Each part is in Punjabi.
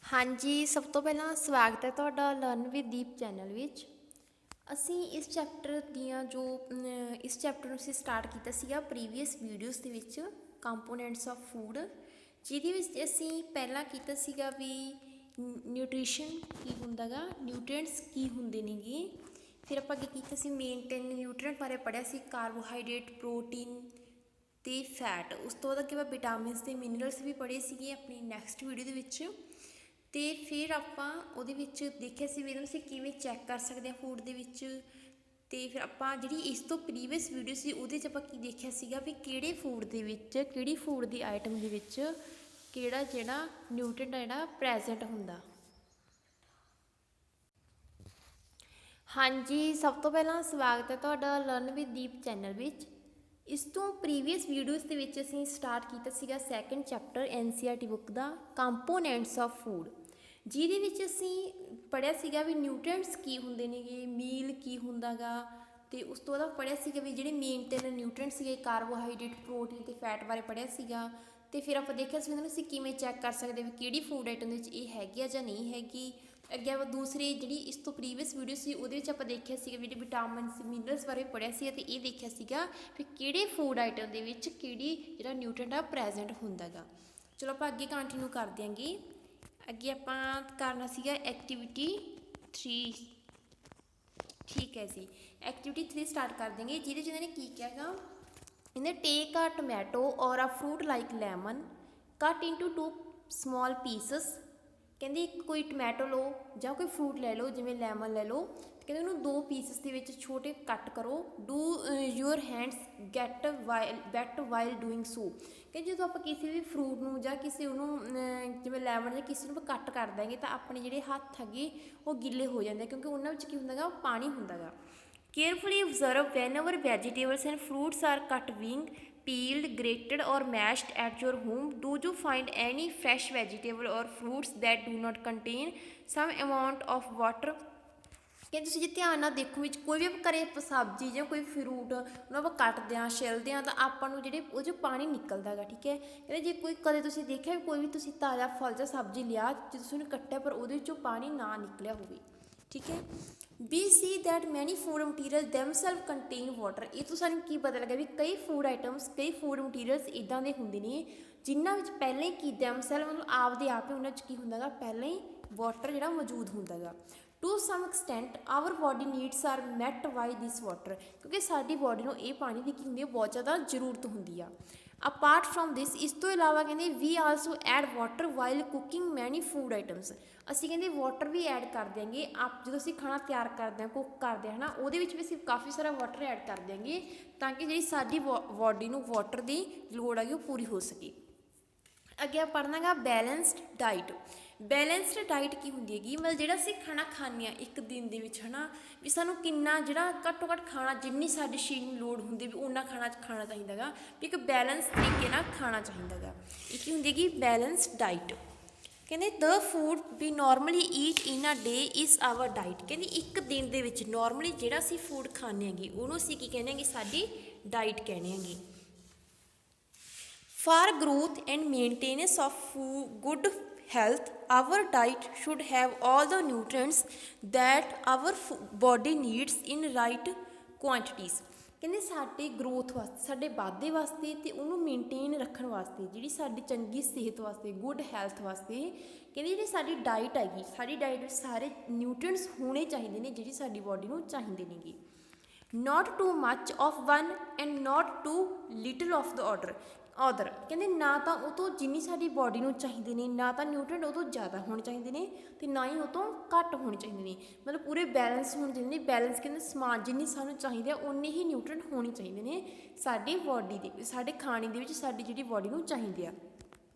हाँ जी, सब तो पहला स्वागत है तुहाडा learn with Deep channel which. ਅਸੀਂ ਇਸ ਚੈਪਟਰ ਦੀਆਂ ਜੋ ਇਸ ਚੈਪਟਰ ਨੂੰ ਅਸੀਂ ਸਟਾਰਟ ਕੀਤਾ ਸੀਗਾ ਪ੍ਰੀਵੀਅਸ ਵੀਡੀਓਜ਼ ਦੇ ਵਿੱਚ ਕੰਪੋਨੈਂਟਸ ਆਫ ਫੂਡ, ਜਿਹਦੇ ਵਿੱਚ ਅਸੀਂ ਪਹਿਲਾਂ ਕੀਤਾ ਸੀਗਾ ਵੀ ਨਿਊਟ੍ਰੀਸ਼ਨ ਕੀ ਹੁੰਦਾ ਗਾ, ਨਿਊਟ੍ਰੀਐਂਟਸ ਕੀ ਹੁੰਦੇ ਨੇਗੇ। ਫਿਰ ਆਪਾਂ ਅੱਗੇ ਕੀਤਾ ਸੀ ਮੇਨ 3 ਨਿਊਟ੍ਰੀਐਂਟ ਬਾਰੇ ਪੜ੍ਹਿਆ ਸੀ, ਕਾਰਬੋਹਾਈਡਰੇਟ, ਪ੍ਰੋਟੀਨ ਅਤੇ ਫੈਟ। ਉਸ ਤੋਂ ਬਾਅਦ ਅੱਗੇ ਆਪਾਂ ਵਿਟਾਮਿਨਸ ਅਤੇ ਮਿਨਰਲਸ ਵੀ ਪੜ੍ਹੇ ਸੀਗੇ ਆਪਣੀ ਨੈਕਸਟ ਵੀਡੀਓ ਦੇ ਵਿੱਚ। ਅਤੇ ਫਿਰ ਆਪਾਂ ਉਹਦੇ ਵਿੱਚ ਦੇਖਿਆ ਸੀ ਵੀ ਇਹਨੂੰ ਅਸੀਂ ਕਿਵੇਂ ਚੈੱਕ ਕਰ ਸਕਦੇ ਹਾਂ ਫੂਡ ਦੇ ਵਿੱਚ। ਅਤੇ ਫਿਰ ਆਪਾਂ ਜਿਹੜੀ ਇਸ ਤੋਂ ਪ੍ਰੀਵੀਅਸ ਵੀਡੀਓ ਸੀ ਉਹਦੇ 'ਚ ਆਪਾਂ ਕੀ ਦੇਖਿਆ ਸੀਗਾ ਵੀ ਕਿਹੜੇ ਫੂਡ ਦੇ ਵਿੱਚ, ਕਿਹੜੀ ਫੂਡ ਦੀ ਆਈਟਮ ਦੇ ਵਿੱਚ ਕਿਹੜਾ ਜਿਹੜਾ ਨਿਊਟ੍ਰੀਐਂਟ ਜਿਹੜਾ ਪ੍ਰੈਜੈਂਟ ਹੁੰਦਾ। ਹਾਂਜੀ, ਸਭ ਤੋਂ ਪਹਿਲਾਂ ਸਵਾਗਤ ਹੈ ਤੁਹਾਡਾ ਲਰਨ ਵਿਦ ਦੀਪ ਚੈਨਲ ਵਿੱਚ। ਇਸ ਤੋਂ ਪ੍ਰੀਵੀਅਸ ਵੀਡੀਓਜ਼ ਦੇ ਵਿੱਚ ਅਸੀਂ ਸਟਾਰਟ ਕੀਤਾ ਸੀਗਾ second chapter NCERT book the components of food, ਜਿਹਦੇ ਵਿੱਚ ਅਸੀਂ ਪੜ੍ਹਿਆ ਸੀਗਾ ਵੀ ਨਿਊਟ੍ਰੀਐਂਟਸ ਕੀ ਹੁੰਦੇ ਨੇਗੇ, ਮੀਲ ਕੀ ਹੁੰਦਾ ਗਾ। ਅਤੇ ਉਸ ਤੋਂ ਬਾਅਦ ਪੜ੍ਹਿਆ ਸੀਗਾ ਵੀ ਜਿਹੜੇ ਮੇਨ 3 ਨਿਊਟ੍ਰੀਐਂਟ ਸੀਗੇ ਕਾਰਬੋਹਾਈਡਰੇਟ, ਪ੍ਰੋਟੀਨ ਅਤੇ ਫੈਟ ਬਾਰੇ ਪੜ੍ਹਿਆ ਸੀਗਾ। ਅਤੇ ਫਿਰ ਆਪਾਂ ਦੇਖਿਆ ਸੀ ਉਹਨਾਂ ਨੂੰ ਅਸੀਂ ਕਿਵੇਂ ਚੈੱਕ ਕਰ ਸਕਦੇ ਵੀ ਕਿਹੜੀ ਫੂਡ ਆਈਟਮ ਦੇ ਵਿੱਚ ਇਹ ਹੈਗੀ ਆ ਜਾਂ ਨਹੀਂ ਹੈਗੀ। ਅੱਗੇ ਆਪਾਂ ਦੂਸਰੀ ਜਿਹੜੀ ਇਸ ਤੋਂ ਪ੍ਰੀਵੀਅਸ ਵੀਡੀਓ ਸੀ ਉਹਦੇ ਵਿੱਚ ਆਪਾਂ ਦੇਖਿਆ ਸੀਗਾ ਵੀ ਜਿਹੜੇ ਵਿਟਾਮਿਨਸ, ਮਿਨਰਲਸ ਬਾਰੇ ਪੜ੍ਹਿਆ ਸੀ ਅਤੇ ਇਹ ਦੇਖਿਆ ਸੀਗਾ ਵੀ ਕਿਹੜੇ ਫੂਡ ਆਈਟਮ ਦੇ ਵਿੱਚ ਕਿਹੜੀ ਜਿਹੜਾ ਨਿਊਟ੍ਰੀਐਂਟ ਆ ਪ੍ਰੈਜੈਂਟ ਹੁੰਦਾ ਗਾ। ਚਲੋ ਆਪਾਂ ਅੱਗੇ ਕੰਟੀਨਿਊ ਕਰ ਦਿਆਂਗੇ। ਅੱਗੇ ਆਪਾਂ ਕਰਨਾ ਸੀਗਾ ਐਕਟੀਵਿਟੀ 3। ਠੀਕ ਹੈ ਜੀ, ਐਕਟੀਵਿਟੀ 3 ਸਟਾਰਟ ਕਰ ਦੇਂਗੇ, ਜਿਹਦੇ 'ਚ ਇਹਨਾਂ ਨੇ ਕੀ ਕਿਹਾ ਗਾ, ਇਹਨੇ ਟੇਕ ਆ ਟੋਮੈਟੋ ਔਰ ਅ ਫਰੂਟ ਲਾਈਕ ਲੈਮਨ, ਕੱਟ ਇਨਟੂ 2 ਸਮੋਲ ਪੀਸਸ। ਕਹਿੰਦੇ ਇੱਕ ਕੋਈ ਟਮੈਟੋ ਲਓ ਜਾਂ ਕੋਈ ਫਰੂਟ ਲੈ ਲਓ, ਜਿਵੇਂ ਲੈਮਨ ਲੈ ਲਓ। ਕਹਿੰਦੇ ਉਹਨੂੰ 2 ਪੀਸਸ ਦੇ ਵਿੱਚ ਛੋਟੇ ਕੱਟ ਕਰੋ। Do your hands get wet while doing so. ਕਿ ਜਦੋਂ ਆਪਾਂ ਕਿਸੇ ਵੀ ਫਰੂਟ ਨੂੰ ਜਾਂ ਕਿਸੇ ਉਹਨੂੰ ਜਿਵੇਂ ਲੈਮਨ ਜਾਂ ਕਿਸੇ ਨੂੰ ਆਪਾਂ ਕੱਟ ਕਰ ਦਾਂਗੇ ਤਾਂ ਆਪਣੇ ਜਿਹੜੇ ਹੱਥ ਹੈਗੇ ਉਹ ਗਿੱਲੇ ਹੋ ਜਾਂਦੇ, ਕਿਉਂਕਿ ਉਹਨਾਂ ਵਿੱਚ ਕੀ ਹੁੰਦਾ ਗਾ, ਪਾਣੀ ਹੁੰਦਾ ਗਾ। Carefully observe whenever vegetables and fruits are cut, being peeled, grated or mashed at your home. Do you find any fresh vegetable or fruits that do not contain some amount of water? ਕਿ ਤੁਸੀਂ ਜੇ ਧਿਆਨ ਨਾਲ ਦੇਖੋ ਵਿੱਚ ਕੋਈ ਵੀ ਘਰੇ ਸਬਜ਼ੀ ਜਾਂ ਕੋਈ ਫਰੂਟ ਉਹਨੂੰ ਆਪਾਂ ਕੱਟਦੇ ਹਾਂ, ਛਿੱਲਦੇ ਹਾਂ ਤਾਂ ਆਪਾਂ ਨੂੰ ਜਿਹੜੇ ਉਹ 'ਚੋਂ ਪਾਣੀ ਨਿਕਲਦਾ ਗਾ। ਠੀਕ ਹੈ, ਕਹਿੰਦੇ ਜੇ ਕੋਈ ਕਦੇ ਤੁਸੀਂ ਦੇਖਿਆ ਕੋਈ ਵੀ ਤੁਸੀਂ ਤਾਜ਼ਾ ਫਲ ਜਾਂ ਸਬਜ਼ੀ ਲਿਆ, ਜੇ ਤੁਸੀਂ ਉਹਨੂੰ ਕੱਟਿਆ ਪਰ ਉਹਦੇ ਵਿੱਚੋਂ ਪਾਣੀ ਨਾ ਨਿਕਲਿਆ ਹੋਵੇ। ਠੀਕ ਹੈ, we see that many food materials themselves contain water। ਇਹ ਤੋਂ ਸਾਨੂੰ ਕੀ ਪਤਾ ਲੱਗਾ ਵੀ ਕਈ ਫੂਡ ਆਈਟਮਸ, ਕਈ ਫੂਡ ਮਟੀਰੀਅਲਸ ਇੱਦਾਂ ਦੇ ਹੁੰਦੇ ਨੇ ਜਿਨ੍ਹਾਂ ਵਿੱਚ ਪਹਿਲਾਂ ਹੀ ਕੀ themselves ਮਤਲਬ ਆਪਦੇ ਆਪ ਹੀ ਉਹਨਾਂ 'ਚ ਕੀ ਹੁੰਦਾ ਗਾ, ਪਹਿਲਾਂ ਹੀ ਵਾਟਰ ਜਿਹੜਾ ਮੌਜੂਦ ਹੁੰਦਾ ਗਾ। To some extent our body needs are met by this water. ਕਿਉਂਕਿ ਸਾਡੀ ਬੋਡੀ ਨੂੰ ਇਹ ਪਾਣੀ ਦੀ ਕੀ ਹੁੰਦੀ ਹੈ, ਬਹੁਤ ਜ਼ਿਆਦਾ ਜ਼ਰੂਰਤ ਹੁੰਦੀ ਆ। ਅਪਾਰਟ ਫਰੋਮ ਦਿਸ, ਇਸ ਤੋਂ ਇਲਾਵਾ ਕਹਿੰਦੇ ਵੀ also add water while cooking many food items. ਅਸੀਂ ਕਹਿੰਦੇ ਵਾਟਰ ਵੀ ਐਡ ਕਰ ਦਿਆਂਗੇ ਆਪ ਜਦੋਂ ਅਸੀਂ ਖਾਣਾ ਤਿਆਰ ਕਰਦੇ ਹਾਂ, ਕੁੱਕ ਕਰਦੇ ਹਾਂ ਨਾ, ਉਹਦੇ ਵਿੱਚ ਵੀ ਅਸੀਂ ਕਾਫੀ ਸਾਰਾ ਵਾਟਰ ਐਡ ਕਰ ਦਿਆਂਗੇ ਤਾਂ ਕਿ ਜਿਹੜੀ ਸਾਡੀ ਬੋਡੀ ਨੂੰ ਵਾਟਰ ਦੀ ਲੋੜ ਹੈਗੀ ਉਹ ਪੂਰੀ ਹੋ ਸਕੇ। ਅੱਗੇ ਆਪਾਂ ਪੜ੍ਹਨਾ ਗਾ ਬੈਲੈਂਸਡ ਡਾਈਟ। ਬੈਲੈਂਸਡ ਡਾਈਟ ਕੀ ਹੁੰਦੀ ਹੈਗੀ, ਮਤਲਬ ਜਿਹੜਾ ਅਸੀਂ ਖਾਣਾ ਖਾਂਦੇ ਹਾਂ ਇੱਕ ਦਿਨ ਦੇ ਵਿੱਚ ਹੈ ਨਾ, ਵੀ ਸਾਨੂੰ ਕਿੰਨਾ ਜਿਹੜਾ ਘੱਟੋ ਘੱਟ ਖਾਣਾ ਜਿੰਨੀ ਸਾਡੀ ਸਰੀਰ ਨੂੰ ਲੋੜ ਹੁੰਦੀ ਵੀ ਓਨਾ ਖਾਣਾ ਚਾਹੀਦਾ ਗਾ, ਵੀ ਇੱਕ ਬੈਲੈਂਸ ਤਰੀਕੇ ਨਾਲ ਖਾਣਾ ਚਾਹੀਦਾ ਗਾ। ਇਹ ਕੀ ਹੁੰਦੀ ਹੈਗੀ, ਬੈਲੈਂਸਡ ਡਾਈਟ। ਕਹਿੰਦੇ the food we normally eat in a day is our diet. ਕਹਿੰਦੇ ਇੱਕ ਦਿਨ ਦੇ ਵਿੱਚ ਨੋਰਮਲੀ ਜਿਹੜਾ ਅਸੀਂ ਫੂਡ ਖਾਂਦੇ ਹੈਗੇ ਉਹਨੂੰ ਅਸੀਂ ਕੀ ਕਹਿੰਦੇ ਹੈਗੇ, ਸਾਡੀ ਡਾਈਟ ਕਹਿੰਦੇ ਹੈਗੇ। For growth and maintenance of good health, our diet should have all the nutrients that our body needs in right quantities। ਕਹਿੰਦੇ ਸਾਡੇ ਗਰੋਥ ਵਾਸਤੇ, ਸਾਡੇ ਵਾਧੇ ਵਾਸਤੇ ਅਤੇ ਉਹਨੂੰ ਮੇਨਟੇਨ ਰੱਖਣ ਵਾਸਤੇ, ਜਿਹੜੀ ਸਾਡੀ ਚੰਗੀ ਸਿਹਤ ਵਾਸਤੇ, ਗੁੱਡ ਹੈਲਥ ਵਾਸਤੇ ਕਹਿੰਦੇ ਜਿਹੜੀ ਸਾਡੀ ਡਾਈਟ ਹੈਗੀ, ਸਾਡੀ ਡਾਈਟ ਵਿੱਚ ਸਾਰੇ ਨਿਊਟ੍ਰੀਐਂਟਸ ਹੋਣੇ ਚਾਹੀਦੇ ਨੇ ਜਿਹੜੀ ਸਾਡੀ ਬੋਡੀ ਨੂੰ ਚਾਹੀਦੇ ਨੇਗੇ। not too much of one and not too little of the other। ਕਹਿੰਦੇ ਨਾ ਤਾਂ ਉਹ ਤੋਂ ਜਿੰਨੀ ਸਾਡੀ ਬੋਡੀ ਨੂੰ ਚਾਹੀਦੇ ਨੇ, ਨਾ ਤਾਂ ਨਿਊਟ੍ਰੀਐਂਟ ਉਹ ਤੋਂ ਜ਼ਿਆਦਾ ਹੋਣੇ ਚਾਹੀਦੇ ਨੇ ਅਤੇ ਨਾ ਹੀ ਉਹ ਤੋਂ ਘੱਟ ਹੋਣੇ ਚਾਹੀਦੇ ਨੇ। ਮਤਲਬ ਪੂਰੇ ਬੈਲੈਂਸ ਹੋਣੇ ਚਾਹੀਦੇ ਨੇ। ਬੈਲੈਂਸ ਕਹਿੰਦੇ ਸਮਾਨ ਜਿੰਨੀ ਸਾਨੂੰ ਚਾਹੀਦੇ ਆ ਉਨੇ ਹੀ ਨਿਊਟ੍ਰੀਐਂਟ ਹੋਣੇ ਚਾਹੀਦੇ ਨੇ ਸਾਡੀ ਬੋਡੀ ਦੇ, ਸਾਡੇ ਖਾਣੇ ਦੇ ਵਿੱਚ ਸਾਡੀ ਜਿਹੜੀ ਬੋਡੀ ਨੂੰ ਚਾਹੀਦੇ ਆ।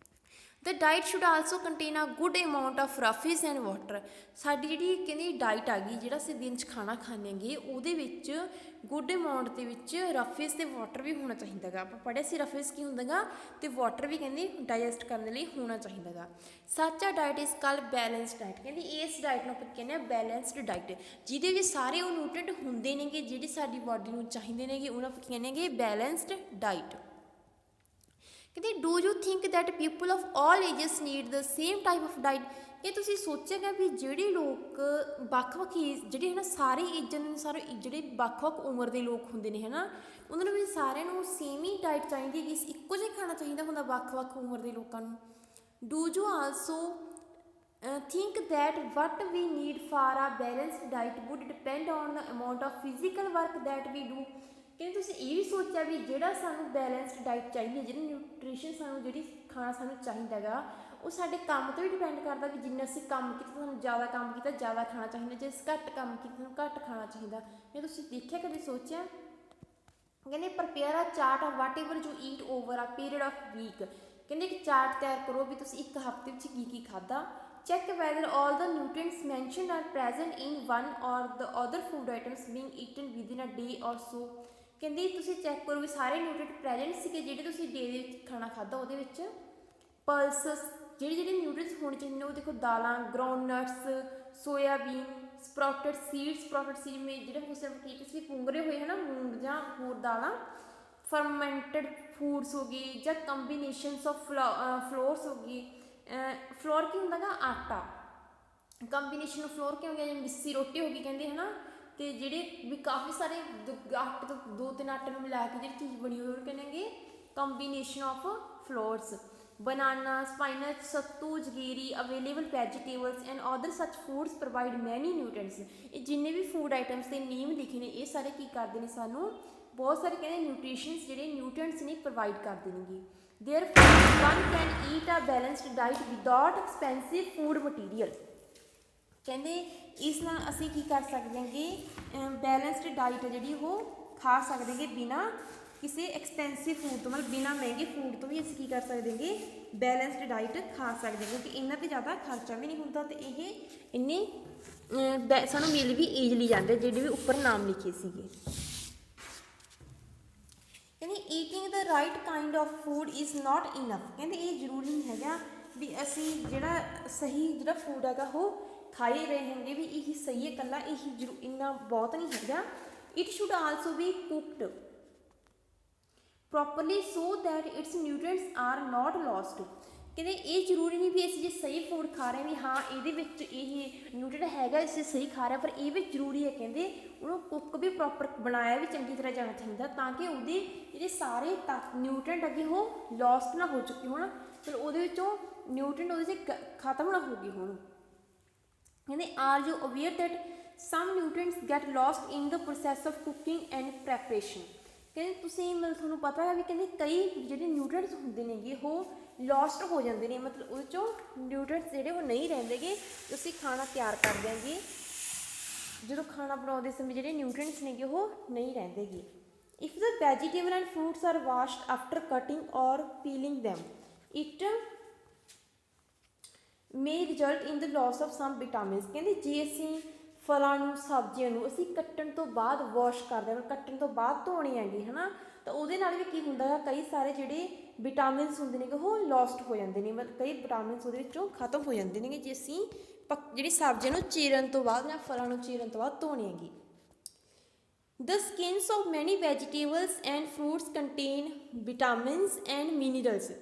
The diet should also contain a good amount of roughage and water. ਸਾਡੀ ਜਿਹੜੀ ਕਹਿੰਦੀ ਡਾਈਟ ਆ ਗਈ, ਜਿਹੜਾ ਅਸੀਂ ਦਿਨ 'ਚ ਖਾਣਾ ਖਾਂਦੇ ਹੈਗੇ ਉਹਦੇ ਵਿੱਚ ਗੁੱਡ ਅਮਾਊਂਟ ਦੇ ਵਿੱਚ ਰਫਿਸ ਅਤੇ ਵਾਟਰ ਵੀ ਹੋਣਾ ਚਾਹੀਦਾ ਗਾ। ਆਪਾਂ ਪੜ੍ਹਿਆ ਸੀ ਰਫਿਸ ਕੀ ਹੁੰਦਾ ਗਾ ਅਤੇ ਵਾਟਰ ਵੀ ਕਹਿੰਦੇ ਡਾਈਜੈਸਟ ਕਰਨ ਲਈ ਹੋਣਾ ਚਾਹੀਦਾ ਗਾ। ਸੱਚ ਆ diet is called balanced diet. ਕਹਿੰਦੇ ਇਸ ਡਾਈਟ ਨੂੰ ਆਪਾਂ ਕਹਿੰਦੇ ਹਾਂ ਬੈਲੈਂਸਡ ਡਾਈਟ, ਜਿਹਦੇ ਵਿੱਚ ਸਾਰੇ ਉਹ ਨਿਊਟ੍ਰੀਐਂਟ ਹੁੰਦੇ ਨੇਗੇ ਜਿਹੜੇ ਸਾਡੀ ਬੋਡੀ ਨੂੰ ਚਾਹੀਦੇ ਨੇਗੇ, ਉਹਨਾਂ ਆਪਾਂ ਕਹਿੰਦੇ ਹੈਗੇ ਬੈਲੈਂਸਡ ਡਾਈਟ। ਕਹਿੰਦੇ do you think that people of all ages need the same type of diet. ਇਹ ਤੁਸੀਂ ਸੋਚਿਆਗਾ ਵੀ ਜਿਹੜੇ ਲੋਕ ਵੱਖ-ਵੱਖ ਜਿਹੜੇ ਹੈ ਨਾ ਸਾਰੇ ਏਜਾਂ ਦੇ ਸਾਰੇ ਜਿਹੜੇ ਵੱਖ-ਵੱਖ ਉਮਰ ਦੇ ਲੋਕ ਹੁੰਦੇ ਨੇ ਹੈ ਨਾ, ਉਹਨਾਂ ਨੂੰ ਵੀ ਸਾਰਿਆਂ ਨੂੰ ਸੇਮ ਹੀ ਡਾਈਟ ਚਾਹੀਦੀ ਹੈਗੀ, ਇੱਕੋ ਜਿਹਾ ਖਾਣਾ ਚਾਹੀਦਾ ਹੁੰਦਾ ਵੱਖ-ਵੱਖ ਉਮਰ ਦੇ ਲੋਕਾਂ ਨੂੰ। Do you also think that what we need for a balanced diet would depend on the amount of physical work that we do। ਕਹਿੰਦੇ ਤੁਸੀਂ ਇਹ ਵੀ ਸੋਚਿਆ ਵੀ ਜਿਹੜਾ ਸਾਨੂੰ ਬੈਲੈਂਸਡ ਡਾਈਟ ਚਾਹੀਦੀ ਹੈ, ਜਿਹੜੀ ਨਿਊਟ੍ਰੀਸ਼ਨ ਸਾਨੂੰ ਜਿਹੜੀ ਖਾਣਾ ਸਾਨੂੰ ਚਾਹੀਦਾ ਗਾ, ਉਹ ਸਾਡੇ ਕੰਮ 'ਤੇ ਵੀ ਡਿਪੈਂਡ ਕਰਦਾ ਵੀ ਜਿੰਨਾ ਅਸੀਂ ਕੰਮ ਕੀਤਾ ਸਾਨੂੰ ਜ਼ਿਆਦਾ ਕੰਮ ਕੀਤਾ ਜ਼ਿਆਦਾ ਖਾਣਾ ਚਾਹੀਦਾ, ਜੇ ਅਸੀਂ ਘੱਟ ਕੰਮ ਕੀਤਾ ਸਾਨੂੰ ਘੱਟ ਖਾਣਾ ਚਾਹੀਦਾ। ਇਹ ਤੁਸੀਂ ਦੇਖਿਆ ਕਦੇ ਸੋਚਿਆ? ਕਹਿੰਦੇ prepare a chart of whatever you eat over a period of week. ਕਹਿੰਦੇ ਇੱਕ ਚਾਰਟ ਤਿਆਰ ਕਰੋ ਵੀ ਤੁਸੀਂ ਇੱਕ ਹਫ਼ਤੇ ਵਿੱਚ ਕੀ ਖਾਧਾ। Check whether all the nutrients mentioned are present in one or the other food items being eaten within a day or so। ਕਹਿੰਦੇ ਤੁਸੀਂ ਚੈੱਕ ਕਰੋ ਵੀ ਸਾਰੇ ਨਿਊਟ੍ਰੀਐਂਟ ਪ੍ਰੈਜ਼ੈਂਟ ਸੀਗੇ ਜਿਹੜੇ ਤੁਸੀਂ ਡੇ ਦੇ ਵਿੱਚ ਖਾਣਾ ਖਾਧਾ ਉਹਦੇ ਵਿੱਚ। ਪਲਸਸ ਜਿਹੜੇ ਨਿਊਟ੍ਰੀਐਂਟਸ ਹੋਣੇ ਚਾਹੀਦੇ ਨੇ ਉਹ ਦੇਖੋ, ਦਾਲਾਂ, ਗਰਾਊਂਡਨਟਸ, ਸੋਇਆਬੀਨ, ਸਪਰਾਊਟਡ ਸੀਡ ਮੇ ਜਿਹੜੇ ਹੋ ਸਕਦੇ ਕਿਸੇ ਵੀ ਪੁੰਗਰੇ ਹੋਏ ਹੈ ਨਾ ਮੂੰਗ ਜਾਂ ਹੋਰ ਦਾਲਾਂ, ਫਰਮੈਂਟਡ ਫੂਡਸ ਹੋ ਗਏ ਜਾਂ ਕੰਬੀਨੇਸ਼ਨਸ ਆਫ ਫਲੋਰਸ ਹੋ ਗਈ। ਫਲੋਰ ਕੀ ਹੁੰਦਾ ਗਾ? ਆਟਾ। ਕੰਬੀਨੇਸ਼ਨ ਆਫ ਫਲੋਰ ਕੀ ਹੋ ਗਿਆ? ਜਿਵੇਂ ਮਿੱਸੀ ਰੋਟੀ ਹੋ ਗਈ ਕਹਿੰਦੇ ਹੈ ਨਾ, ਅਤੇ ਜਿਹੜੇ ਵੀ ਕਾਫੀ ਸਾਰੇ ਆਟੇ ਤੋਂ 2-3 ਆਟੇ ਨੂੰ ਮਿਲਾ ਕੇ ਜਿਹੜੀ ਚੀਜ਼ ਬਣੀ ਹੋਈ ਉਹਨੂੰ ਕਹਿੰਦੇ combination of flours. Banana, spinach, sattu, jaggery, available vegetables and other such foods provide many nutrients. ਇਹ ਜਿੰਨੇ ਵੀ ਫੂਡ ਆਈਟਮਸ ਦੇ ਨੇਮ ਲਿਖੇ ਨੇ ਇਹ ਸਾਰੇ ਕੀ ਕਰਦੇ ਨੇ, ਸਾਨੂੰ ਬਹੁਤ ਸਾਰੇ ਕਹਿੰਦੇ ਨਿਊਟ੍ਰੀਸ਼ਨਸ ਜਿਹੜੇ ਨਿਊਟ੍ਰੀਐਂਟਸ ਨੇ ਪ੍ਰੋਵਾਈਡ ਕਰਦੇ ਨੇਗੇ। Therefore, one can eat a balanced diet without expensive food material। ਕਹਿੰਦੇ ਇਸ ਨਾਲ ਅਸੀਂ ਕੀ ਕਰ ਸਕਦੇ ਹਾਂਗੇ, ਬੈਲੈਂਸਡ ਡਾਈਟ ਹੈ ਜਿਹੜੀ ਉਹ ਖਾ ਸਕਦੇ ਹੈਗੇ ਬਿਨਾਂ ਕਿਸੇ ਐਕਸਪੈਂਸਿਵ ਫੂਡ ਤੋਂ, ਮਤਲਬ ਬਿਨਾਂ ਮਹਿੰਗੇ ਫੂਡ ਤੋਂ ਵੀ ਅਸੀਂ ਕੀ ਕਰ ਸਕਦੇ ਹੈਗੇ, ਬੈਲੈਂਸਡ ਡਾਈਟ ਖਾ ਸਕਦੇ ਹਾਂ, ਕਿਉਂਕਿ ਇਹਨਾਂ 'ਤੇ ਜ਼ਿਆਦਾ ਖਰਚਾ ਵੀ ਨਹੀਂ ਹੁੰਦਾ ਅਤੇ ਇਹ ਇੰਨੇ ਸਾਨੂੰ ਮਿਲ ਵੀ ਈਜ਼ਲੀ ਜਾਂਦੇ ਜਿਹੜੇ ਵੀ ਉੱਪਰ ਨਾਮ ਲਿਖੇ ਸੀਗੇ। ਕਹਿੰਦੇ eating the right kind of food is not enough. ਕਹਿੰਦੇ ਇਹ ਜ਼ਰੂਰੀ ਨਹੀਂ ਹੈਗਾ ਵੀ ਅਸੀਂ ਜਿਹੜਾ ਸਹੀ ਜਿਹੜਾ ਫੂਡ ਹੈਗਾ ਉਹ ਖਾ ਹੀ ਰਹੇ ਹੈਗੇ ਵੀ ਇਹੀ ਸਹੀ ਹੈ, ਇਕੱਲਾ ਇਹੀ ਇੰਨਾ ਬਹੁਤ ਨਹੀਂ ਹੈਗਾ। It should also B cooked properly so that it's nutrients are not lost. ਕਹਿੰਦੇ ਇਹ ਜ਼ਰੂਰੀ ਨਹੀਂ ਵੀ ਅਸੀਂ ਜੇ ਸਹੀ ਫੂਡ ਖਾ ਰਹੇ ਵੀ ਹਾਂ ਇਹਦੇ ਵਿੱਚ ਇਹ ਨਿਊਟ੍ਰੀਐਂਟ ਹੈਗਾ ਅਸੀਂ ਸਹੀ ਖਾ ਰਹੇ, ਪਰ ਇਹ ਵੀ ਜ਼ਰੂਰੀ ਹੈ ਕਹਿੰਦੇ ਉਹਨੂੰ ਕੁੱਕ ਵੀ ਪ੍ਰੋਪਰ ਬਣਾਇਆ ਵੀ ਚੰਗੀ ਤਰ੍ਹਾਂ ਜਾਣਾ ਚਾਹੀਦਾ ਤਾਂ ਕਿ ਉਹਦੇ ਜਿਹੜੇ ਸਾਰੇ ਨਿਊਟ੍ਰੀਐਂਟ ਅੱਗੇ ਉਹ ਲੋਸਟ ਨਾ ਹੋ ਚੁੱਕੇ ਹੋਣ, ਫਿਰ ਉਹਦੇ ਵਿੱਚੋਂ ਨਿਊਟ੍ਰੀਐਂਟ ਉਹਦੇ 'ਚ ਖਤਮ ਨਾ ਹੋ ਗਏ ਹੋਣ। ਕਹਿੰਦੇ are you aware that some nutrients get lost in the process of cooking and preparation. ਕਹਿੰਦੇ ਤੁਸੀਂ ਮਤਲਬ ਤੁਹਾਨੂੰ ਪਤਾ ਹੈ ਵੀ ਕਹਿੰਦੇ ਕਈ ਜਿਹੜੇ ਨਿਊਟ੍ਰੀਐਂਟਸ ਹੁੰਦੇ ਨੇਗੇ ਉਹ ਲੋਸਟ ਹੋ ਜਾਂਦੇ ਨੇ, ਮਤਲਬ ਉਹਦੇ 'ਚੋਂ ਨਿਊਟ੍ਰੀਐਂਟਸ ਜਿਹੜੇ ਉਹ ਨਹੀਂ ਰਹਿੰਦੇਗੇ। ਤੁਸੀਂ ਖਾਣਾ ਤਿਆਰ ਕਰ ਦਿਆਂਗੇ ਜਦੋਂ ਖਾਣਾ ਬਣਾਉਂਦੇ ਸਮੇਂ ਜਿਹੜੇ ਨਿਊਟ੍ਰੀਐਂਟਸ ਨੇਗੇ ਉਹ ਨਹੀਂ ਰਹਿੰਦੇਗੇ। If the vegetable and fruits are washed after cutting or peeling them it may result in the loss of some vitamins। ਕਹਿੰਦੇ ਜੇ ਅਸੀਂ ਫਲਾਂ ਨੂੰ ਸਬਜ਼ੀਆਂ ਨੂੰ ਅਸੀਂ ਕੱਟਣ ਤੋਂ ਬਾਅਦ ਵਾਸ਼ ਕਰਦੇ ਹਾਂ, ਕੱਟਣ ਤੋਂ ਬਾਅਦ ਧੋਣੇ ਹੈਗੇ ਹੈ ਨਾ, ਤਾਂ ਉਹਦੇ ਨਾਲ ਵੀ ਕੀ ਹੁੰਦਾ ਹੈ ਕਈ ਸਾਰੇ ਜਿਹੜੇ ਵਿਟਾਮਿਨਸ ਹੁੰਦੇ ਨੇਗੇ ਉਹ ਲੋਸਟ ਹੋ ਜਾਂਦੇ ਨੇ, ਮਤਲਬ ਕਈ ਵਿਟਾਮਿਨਸ ਉਹਦੇ ਵਿੱਚੋਂ ਖਤਮ ਹੋ ਜਾਂਦੇ ਨੇਗੇ ਜੇ ਅਸੀਂ ਜਿਹੜੀ ਸਬਜ਼ੀਆਂ ਨੂੰ ਚੀਰਨ ਤੋਂ ਬਾਅਦ ਜਾਂ ਫਲਾਂ ਨੂੰ ਚੀਰਨ ਤੋਂ ਬਾਅਦ ਧੋਣੇ ਹੈਗੇ। The skins of many vegetables and fruits contain vitamins and minerals।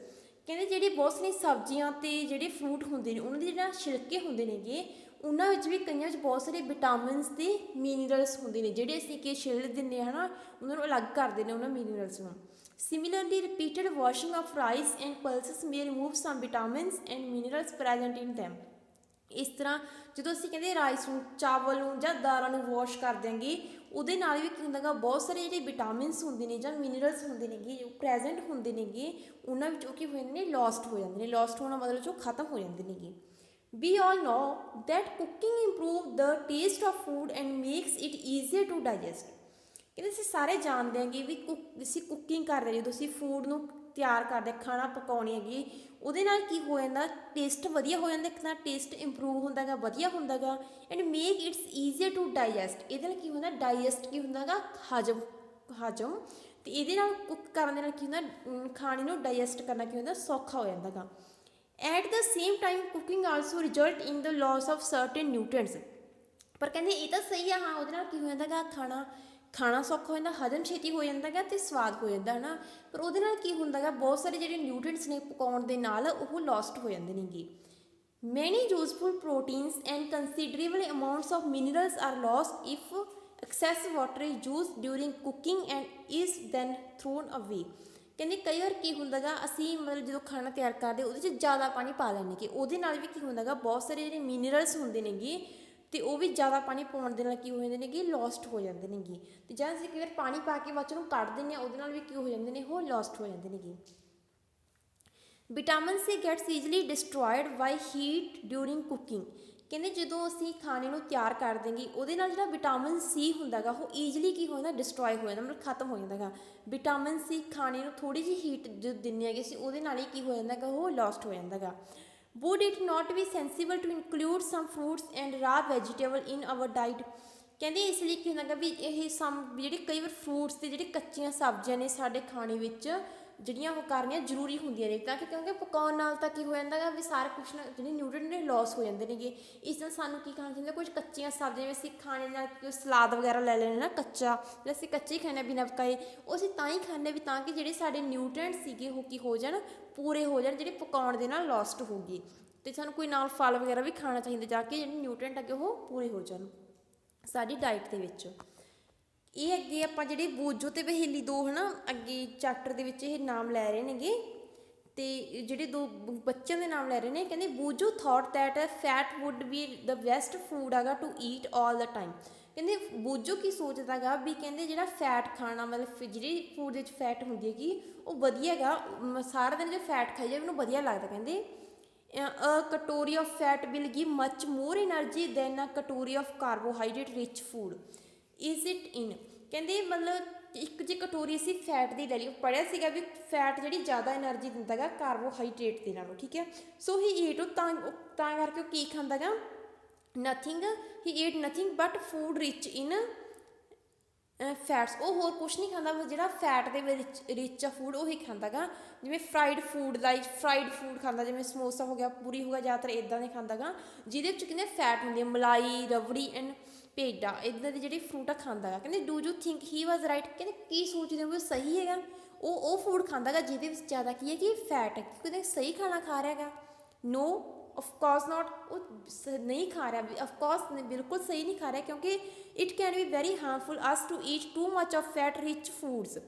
ਕਹਿੰਦੇ ਜਿਹੜੀ ਬਹੁਤ ਸਾਰੀਆਂ ਸਬਜ਼ੀਆਂ ਅਤੇ ਜਿਹੜੇ ਫਰੂਟ ਹੁੰਦੇ ਨੇ ਉਹਨਾਂ ਦੇ ਜਿਹੜਾ ਛਿਲਕੇ ਹੁੰਦੇ ਨੇਗੇ ਉਹਨਾਂ ਵਿੱਚ ਵੀ ਕਈਆਂ ਵਿੱਚ ਬਹੁਤ ਸਾਰੇ ਵਿਟਾਮਿਨਸ ਅਤੇ ਮਿਨਰਲਸ ਹੁੰਦੇ ਨੇ ਜਿਹੜੇ ਅਸੀਂ ਕਿ ਛਿੱਲ ਦਿੰਦੇ ਹਾਂ ਨਾ ਉਹਨਾਂ ਨੂੰ ਅਲੱਗ ਕਰਦੇ ਨੇ ਉਹਨਾਂ ਮਿਨਰਲਸ ਨੂੰ। Similarly repeated washing of rice and pulses may remove some vitamins and minerals present in them. ਇਸ ਤਰ੍ਹਾਂ ਜਦੋਂ ਅਸੀਂ ਕਹਿੰਦੇ ਰਾਈਸ ਨੂੰ, ਚਾਵਲ ਨੂੰ ਜਾਂ ਦਾਲਾਂ ਨੂੰ ਵਾਸ਼ ਕਰ ਦਿਆਂਗੇ ਉਹਦੇ ਨਾਲ ਵੀ ਕੀ ਹੁੰਦਾ ਗਾ ਬਹੁਤ ਸਾਰੇ ਜਿਹੜੇ ਵਿਟਾਮਿਨਸ ਹੁੰਦੇ ਨੇ ਜਾਂ ਮਿਨਰਲਸ ਹੁੰਦੇ ਨੇਗੇ ਜੋ ਪ੍ਰੈਜ਼ੈਂਟ ਹੁੰਦੇ ਨੇਗੇ ਉਹਨਾਂ ਵਿੱਚ ਉਹ ਕੀ ਹੋ ਜਾਂਦੇ ਨੇ, ਲੋਸਟ ਹੋ ਜਾਂਦੇ ਨੇ। ਲੋਸਟ ਹੋਣਾ ਮਤਲਬ ਜੋ ਖਤਮ ਹੋ ਜਾਂਦੇ ਨੇਗੇ। We all know that cooking improves the taste of food and makes it easier to digest। ਕਹਿੰਦੇ ਅਸੀਂ ਸਾਰੇ ਜਾਣਦੇ ਹਾਂਗੇ ਵੀ ਅਸੀਂ ਕੁਕਿੰਗ ਕਰ ਰਹੇ ਜਦੋਂ ਅਸੀਂ ਫੂਡ ਨੂੰ ਤਿਆਰ ਕਰਦੇ ਖਾਣਾ ਪਕਾਉਣੀ ਹੈਗੀ ਉਹਦੇ ਨਾਲ ਕੀ ਹੋ ਜਾਂਦਾ, ਟੇਸਟ ਵਧੀਆ ਹੋ ਜਾਂਦਾ, ਇੱਕ ਤਾਂ ਟੇਸਟ ਇੰਪਰੂਵ ਹੁੰਦਾ ਗਾ, ਵਧੀਆ ਹੁੰਦਾ ਗਾ। And make its easier to digest. ਇਹਦੇ ਨਾਲ ਕੀ ਹੁੰਦਾ, ਡਾਈਜੈਸਟ ਕੀ ਹੁੰਦਾ ਗਾ, ਹਜਮ ਅਤੇ ਇਹਦੇ ਨਾਲ ਕੁੱਕ ਕਰਨ ਦੇ ਨਾਲ ਕੀ ਹੁੰਦਾ, ਖਾਣੇ ਨੂੰ ਡਾਈਜੈਸਟ ਕਰਨਾ ਕੀ ਹੁੰਦਾ, ਸੌਖਾ ਹੋ ਜਾਂਦਾ ਗਾ। At the same time cooking also result in the loss of certain nutrients. ਪਰ ਕਹਿੰਦੇ ਇਹ ਤਾਂ ਸਹੀ ਆ, ਹਾਂ ਉਹਦੇ ਨਾਲ ਕੀ ਹੋ ਜਾਂਦਾ ਗਾ, ਖਾਣਾ ਸੌਖਾ ਹੋ ਜਾਂਦਾ, ਹਜ਼ਮ ਛੇਤੀ ਹੋ ਜਾਂਦਾ ਗਾ ਅਤੇ ਸਵਾਦ ਹੋ ਜਾਂਦਾ ਹੈ ਨਾ। ਪਰ ਉਹਦੇ ਨਾਲ ਕੀ ਹੁੰਦਾ ਗਾ ਬਹੁਤ ਸਾਰੇ ਜਿਹੜੇ ਨਿਊਟ੍ਰੀਐਂਟਸ ਨੇ ਪਕਾਉਣ ਦੇ ਨਾਲ ਉਹ ਲੋਸਟ ਹੋ ਜਾਂਦੇ ਨੇਗੇ। Many useful proteins and considerable amounts of minerals are lost if excess water is used during cooking and is then thrown away। ਕਹਿੰਦੇ ਕਈ ਵਾਰ ਕੀ ਹੁੰਦਾ ਗਾ, ਅਸੀਂ ਮਤਲਬ ਜਦੋਂ ਖਾਣਾ ਤਿਆਰ ਕਰਦੇ ਉਹਦੇ 'ਚ ਜ਼ਿਆਦਾ ਪਾਣੀ ਪਾ ਲੈਂਦੇ ਕਿ ਉਹਦੇ ਨਾਲ ਵੀ ਕੀ ਹੁੰਦਾ ਗਾ, ਬਹੁਤ ਸਾਰੇ ਜਿਹੜੇ ਮਿਨਰਲਸ ਹੁੰਦੇ ਨੇਗੇ ਅਤੇ ਉਹ ਵੀ ਜ਼ਿਆਦਾ ਪਾਣੀ ਪਾਉਣ ਦੇ ਨਾਲ ਕੀ ਹੋ ਜਾਂਦੇ ਨੇਗੇ, ਲੋਸਟ ਹੋ ਜਾਂਦੇ ਨੇਗੇ। ਅਤੇ ਜਾਂ ਅਸੀਂ ਕਈ ਵਾਰ ਪਾਣੀ ਪਾ ਕੇ ਬਾਅਦ 'ਚ ਉਹਨੂੰ ਕੱਢ ਦਿੰਦੇ ਹਾਂ, ਉਹਦੇ ਨਾਲ ਵੀ ਕੀ ਹੋ ਜਾਂਦੇ ਨੇ, ਉਹ ਲੋਸਟ ਹੋ ਜਾਂਦੇ ਨੇਗੇ। Vitamin C gets easily destroyed by heat during cooking. ਕਹਿੰਦੇ ਜਦੋਂ ਅਸੀਂ ਖਾਣੇ ਨੂੰ ਤਿਆਰ ਕਰ ਦੇਂਗੇ ਉਹਦੇ ਨਾਲ ਜਿਹੜਾ ਵਿਟਾਮਿਨ ਸੀ ਹੁੰਦਾ ਗਾ ਉਹ ਈਜ਼ਲੀ ਕੀ ਹੋ ਜਾਂਦਾ, ਡਿਸਟਰੋਏ ਹੋ ਜਾਂਦਾ, ਮਤਲਬ ਖਤਮ ਹੋ ਜਾਂਦਾ ਗਾ। ਵਿਟਾਮਿਨ ਸੀ ਖਾਣੇ ਨੂੰ ਥੋੜ੍ਹੀ ਜਿਹੀ ਹੀਟ ਜੋ ਦਿੰਦੇ ਹੈਗੇ ਅਸੀਂ ਉਹਦੇ ਨਾਲ ਹੀ ਕੀ ਹੋ ਜਾਂਦਾ ਗਾ, ਉਹ ਲੋਸਟ ਹੋ ਜਾਂਦਾ ਗਾ। Would it not be sensible to include some fruits and raw vegetable in our diet. ਕਹਿੰਦੇ ਇਸ ਲਈ ਕੀ ਹੁੰਦਾ ਗਾ ਵੀ ਇਹ ਜਿਹੜੇ ਕਈ ਵਾਰ ਫਰੂਟਸ ਅਤੇ ਜਿਹੜੇ ਕੱਚੀਆਂ ਸਬਜ਼ੀਆਂ ਨੇ ਸਾਡੇ ਖਾਣੇ ਵਿੱਚ ਜਿਹੜੀਆਂ ਉਹ ਕਰਨੀਆਂ ਜ਼ਰੂਰੀ ਹੁੰਦੀਆਂ ਨੇ, ਤਾਂ ਕਿ ਕਿਉਂਕਿ ਪਕਾਉਣ ਨਾਲ ਤਾਂ ਕੀ ਹੋ ਜਾਂਦਾ ਗਾ ਵੀ ਸਾਰਾ ਕੁਛ ਨਾ ਜਿਹੜੇ ਨਿਊਟ੍ਰੀਐਂਟ ਨੇ ਲੋਸ ਹੋ ਜਾਂਦੇ ਨੇਗੇ। ਇਸ ਨਾਲ ਸਾਨੂੰ ਕੀ ਖਾਣਾ ਚਾਹੀਦਾ, ਕੁਝ ਕੱਚੀਆਂ ਸਬਜ਼ੀਆਂ ਜਿਵੇਂ ਅਸੀਂ ਖਾਣੇ ਨਾਲ ਕੋਈ ਸਲਾਦ ਵਗੈਰਾ ਲੈ ਲੈਣੇ ਨਾ ਕੱਚਾ, ਜਿਹੜਾ ਅਸੀਂ ਕੱਚੇ ਹੀ ਖਾਂਦੇ ਬਿਨਾਂ ਪਕਾਏ, ਉਹ ਅਸੀਂ ਤਾਂ ਹੀ ਖਾਂਦੇ ਵੀ ਤਾਂ ਕਿ ਜਿਹੜੇ ਸਾਡੇ ਨਿਊਟ੍ਰੀਐਂਟ ਸੀਗੇ ਉਹ ਕੀ ਹੋ ਜਾਣ, ਪੂਰੇ ਹੋ ਜਾਣ, ਜਿਹੜੇ ਪਕਾਉਣ ਦੇ ਨਾਲ ਲੋਸਟ ਹੋ ਗਏ। ਅਤੇ ਸਾਨੂੰ ਕੋਈ ਨਾਲ ਫਲ ਵਗੈਰਾ ਵੀ ਖਾਣਾ ਚਾਹੀਦਾ ਜਾ ਕੇ ਜਿਹੜੇ ਨਿਊਟ੍ਰੀਐਂਟ ਅੱਗੇ ਉਹ ਪੂਰੇ ਹੋ ਜਾਣ ਸਾਡੀ ਡਾਈਟ ਦੇ ਵਿੱਚ। ਇਹ ਅੱਗੇ ਆਪਾਂ ਜਿਹੜੇ ਬੂਜੋ ਅਤੇ ਬਹੇਲੀ ਦੋ ਹੈ ਨਾ ਅੱਗੇ ਚੈਪਟਰ ਦੇ ਵਿੱਚ ਇਹ ਨਾਮ ਲੈ ਰਹੇ ਨੇਗੇ, ਅਤੇ ਜਿਹੜੇ ਦੋ ਬੱਚਿਆਂ ਦੇ ਨਾਮ ਲੈ ਰਹੇ ਨੇ। ਕਹਿੰਦੇ Boojho thought that fat would be the best food ਹੈਗਾ to eat all the time. ਕਹਿੰਦੇ ਬੂਜੋ ਕੀ ਸੋਚਦਾ ਗਾ ਵੀ ਕਹਿੰਦੇ ਜਿਹੜਾ ਫੈਟ ਖਾਣਾ ਮਤਲਬ ਜਿਹੜੀ ਫੂਡ ਦੇ ਵਿੱਚ ਫੈਟ ਹੁੰਦੀ ਹੈਗੀ ਉਹ ਵਧੀਆ ਹੈਗਾ, ਸਾਰਾ ਦਿਨ ਜੇ ਫੈਟ ਖਾਈ ਜਾਵੇ ਉਹਨੂੰ ਵਧੀਆ ਲੱਗਦਾ। ਕਹਿੰਦੇ a katori of fat will give much more energy than a katori of carbohydrate rich food is it in. ਕਹਿੰਦੇ ਮਤਲਬ ਇੱਕ ਜੇ ਕਟੋਰੀ ਅਸੀਂ ਫੈਟ ਦੀ ਲੈ ਲਈ, ਪੜ੍ਹਿਆ ਸੀਗਾ ਵੀ ਫੈਟ ਜਿਹੜੀ ਜ਼ਿਆਦਾ ਐਨਰਜੀ ਦਿੰਦਾ ਗਾ ਕਾਰਬੋਹਾਈਡਰੇਟ ਦੇ ਨਾਲੋਂ, ਠੀਕ ਹੈ। ਸੋ ਹੀ ਈਟ ਤਾਂ ਕਰਕੇ ਉਹ ਕੀ ਖਾਂਦਾ ਗਾ, nothing he eat nothing but food rich in fats. ਉਹ ਹੋਰ ਕੁਛ ਨਹੀਂ ਖਾਂਦਾ, ਜਿਹੜਾ ਫੈਟ ਦੇ ਵਿੱਚ ਰਿਚ ਆ ਫੂਡ ਉਹੀ ਖਾਂਦਾ ਗਾ। ਜਿਵੇਂ ਫਰਾਈਡ ਫੂਡ ਫਰਾਈਡ ਫੂਡ ਖਾਂਦਾ, ਜਿਵੇਂ ਸਮੋਸਾ ਹੋ ਗਿਆ, ਪੂਰੀ ਹੋ ਗਿਆ, ਜ਼ਿਆਦਾਤਰ ਇੱਦਾਂ ਦੇ ਖਾਂਦਾ ਗਾ ਜਿਹਦੇ ਵਿੱਚ ਕਹਿੰਦੇ ਫੈਟ ਹੁੰਦੀ ਹੈ, ਮਲਾਈ, ਰਬੜੀ ਐਂਡ ਪੇਡਾ, ਇੱਦਾਂ ਦੇ ਜਿਹੜੇ ਫਰੂਟ ਆ ਖਾਂਦਾ ਗਾ। ਕਹਿੰਦੇ do you think he was right. ਕਹਿੰਦੇ ਕੀ ਸੋਚਦੇ ਹੋ, ਸਹੀ ਹੈਗਾ। ਉਹ ਫੂਡ ਖਾਂਦਾ ਗਾ ਜਿਹਦੇ ਵਿੱਚ ਜ਼ਿਆਦਾ ਕੀ ਹੈ ਕਿ ਫੈਟ ਹੈ, ਕਹਿੰਦੇ ਸਹੀ ਖਾਣਾ ਖਾ ਰਿਹਾ ਗਾ। ਨੋ ਅਫਕੋਰਸ ਨਾਟ, ਉਹ ਨਹੀਂ ਖਾ ਰਿਹਾ, ਅਫਕੋਰਸ ਬਿਲਕੁਲ ਸਹੀ ਨਹੀਂ ਖਾ ਰਿਹਾ, ਕਿਉਂਕਿ it can be very harmful us to eat too much of fat rich foods.